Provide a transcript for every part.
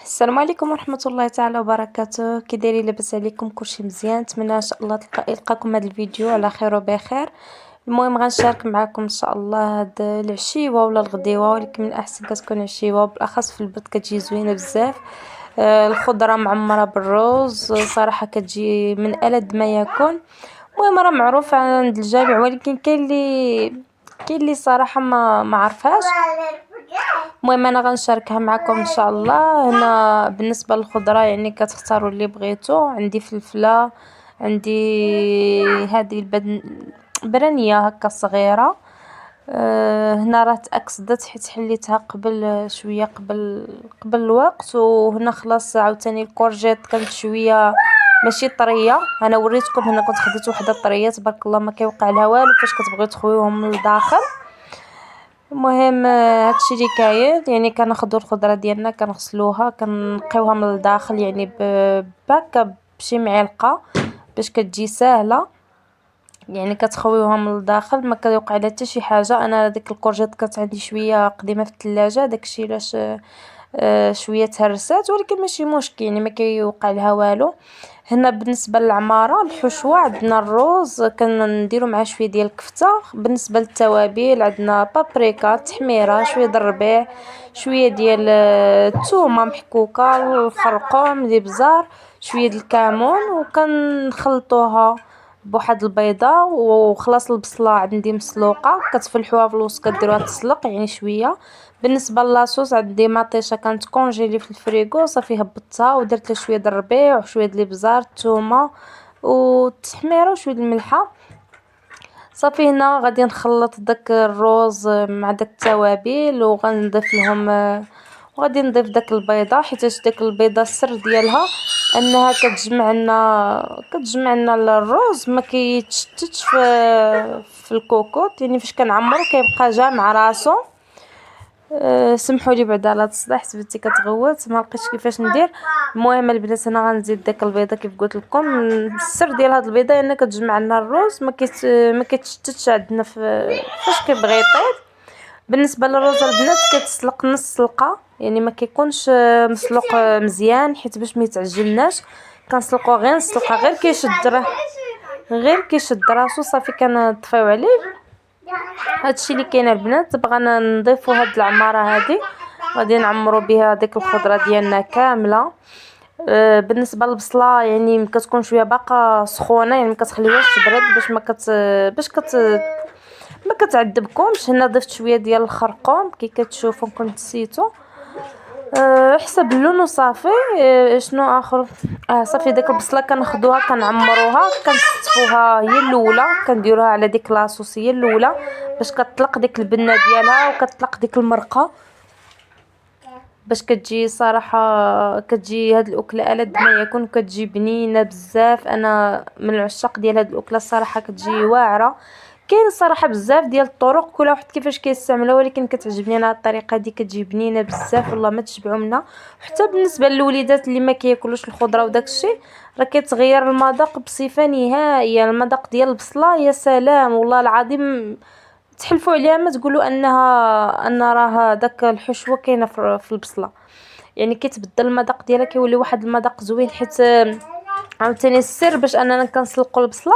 السلام عليكم ورحمة الله تعالى وبركاته. كي دايرين؟ لاباس عليكم؟ كلشي مزيان؟ نتمنى ان شاء الله يلقاكم هذا الفيديو على خير وبخير. المهم غنشارك معكم ان شاء الله هاد العشيوه ولا الغديوه، ولكن من الاحسن كتكون عشيوه، بالاخص في البرد كتجي زوينه بزاف. الخضره معمره بالروز صراحه كتجي من ألذ ما يكون. المهم راه معروفه عند الجميع، ولكن كاين اللي صراحه ما عرفهاش. المهم انا غنشاركها معكم ان شاء الله. هنا بالنسبه للخضره يعني كتختاروا اللي بغيتو. عندي فلفله، عندي هذه برانيه هكا صغيره. هنا راه تاكسدت حيت حليتها قبل شويه، قبل الوقت. وهنا خلاص عاوتاني الكورجيت كانت شويه ماشي طريه. انا وريتكم هنا كنت خديت وحده طريه تبارك الله ما كيوقع لها والو فاش كتبغيو تخويوهم من الداخل. المهم هادشي اللي كاين، يعني كناخدو الخضره ديالنا كنغسلوها كنقيوها من الداخل، يعني بهكا بشي معلقه باش كتجي ساهله. يعني كتخويوها من الداخل ما كيوقع لها حتى شي حاجه. انا ديك الكورجيط كانت عندي شويه قديمه في الثلاجه، داكشي علاش شويه تهرسات، ولكن ماشي مشكل يعني ما كيوقع لها والو. هنا بالنسبه للعماره الحشوه عندنا الروز كنديروا معاه شويه ديال الكفته. بالنسبه للتوابل عندنا بابريكا، تحميره، شويه د الربيع، شويه ديال الثومه محكوكه، الخرقوم، الابزار، شويه د الكمون، وكنخلطوها بواحد البيضه. وخلاص البصله عندي مسلوقه كتفلحوها في الوسط كديروها تسلق يعني شويه. بالنسبه لاصوص عندي مطيشه كانت كونجيلي في الفريغو، صافي هبطتها ودرت لها شويه د الربيع وشويه د الابزار، الثومه والتحميره وشويه د الملحه. صافي هنا غادي نخلط داك الروز مع داك التوابل وغنضيف لهم وغادي نضيف داك البيضه، حيت داك البيضه السر ديالها انها كتجمع لنا الروز ما كيتشتتش في الكوكوط، يعني فاش كنعمرو كيبقى جامع راسو. سمحوا لي بعدا على هاد الصداع حيت بنتي كتغوت ما لقيتش كيفاش ندير. المهم البنات انا غنزيد داك البيضه كيف قلت لكم. السر ديال هاد البيضه انها كتجمع لنا الروز ما كيتشتتش عندنا فاش كيبغي يطيب. بالنسبه للرز البنات كيتسلق نص سلقه، يعني ما كيكونش مسلوق مزيان حيت باش ما يتعجناش. كنسلقوه غير نسلقه غير كيشد راسو صافي كنطفيو عليه. هادشي اللي كاين البنات. بغينا نضيفوا هاد العماره هادي غادي نعمروا بها ديك الخضره ديالنا كامله. بالنسبه للبصله يعني كتكون شويه باقا سخونه، يعني ما كتخليوهاش تبرد ما كتعذبكمش. هنا ضفت شويه ديال الخرقوم كي كتشوفوا كنت نسيتو حسب اللون وصافي. شنو اخر؟ صافي ديك البصله كناخدوها كنعمروها كنستفوها هي الاولى، كنديروها على ديك لاصوص هي الاولى باش كتطلق ديك البنه ديالها وكتطلق ديك المرقه، باش كتجي صراحه كتجي هاد الاكله ألذ ما يكون، كتجي بنينه بزاف. انا من العشاق ديال هاد الاكله الصراحه كتجي واعره. كاين الصراحه بزاف ديال الطرق كل واحد كيفاش كيستعملها، ولكن كتعجبني انا الطريقه دي كتجي بنينه بزاف والله ما تشبعوا منها. حتى بالنسبه للوليدات اللي ما كياكلوش الخضره وداك الشيء راه كيتغير المذاق بصفه نهائيه. المذاق ديال البصله يا سلام والله العظيم تحلفوا عليها ما تقولوا ان راه داك الحشوه كاينه في البصله، يعني كيتبدل المذاق ديالها كيولي واحد المذاق زوين. حيت عاوتاني السر باش اننا كنسلقوا البصله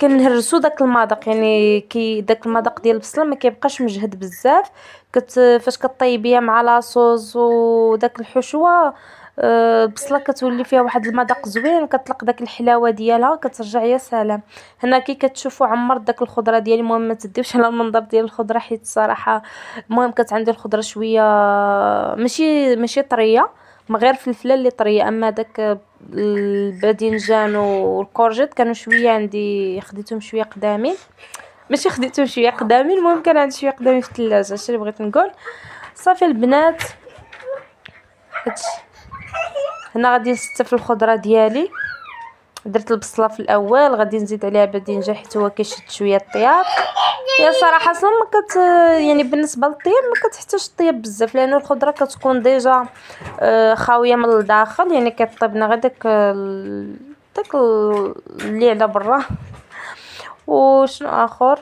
كنهرسوا داك المذاق، يعني داك المذاق ديال البصله ما كيبقاش مجهد بزاف. فاش كطيبيها مع لاصوص وداك الحشوه البصله كتولي فيها واحد المذاق زوين وكتطلق داك الحلاوه ديالها كترجع يا سلام. هنا كي كتشوفوا عمرت داك الخضره ديالي. المهم ما تديوش على المنظر ديال الخضره حيت الصراحه المهم كانت عندي الخضره شويه ماشي طريه، من غير الفلفله اللي طريه. اما داك الباذنجان والكورجيت كانوا شويه عندي خديتهم شويه قدامين، ماشي خديتهم شويه قدامين، المهم كان عندي شويه قدامي في الثلاجه. هادشي اللي بغيت نقول. صافي البنات هادشي. هنا غادي نستف الخضره ديالي. درت البصله في الاول غادي نزيد عليها باذنجان حيت هو كيشد شويه الطياب. هي صراحه اصلا ما يعني بالنسبه للطياب ما كتحتاجش طياب بزاف لان الخضره كتكون ديجا خاويه من الداخل، يعني كطيبنا غير داك اللي على برا. وشنو اخر؟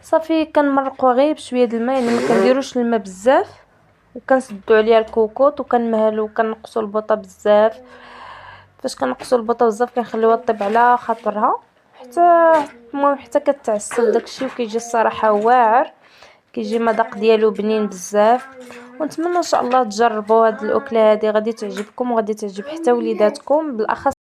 صافي كنمرقوا غير بشويه د الماء، يعني ما كنديروش الماء بزاف وكنسدو عليها الكوكوط وكنمهلو وكنقصو البوطه بزاف. فاش كنقصو البوطه بزاف كنخليوها طيب على خاطرها حتى المهم حتى كتعسل داكشي وكيجي الصراحه واعر، كيجي مذاق ديالو بنين بزاف. ونتمنى ان شاء الله تجربوا هاد الاكله هادي، غادي تعجبكم وغادي تعجب حتى وليداتكم بالاخص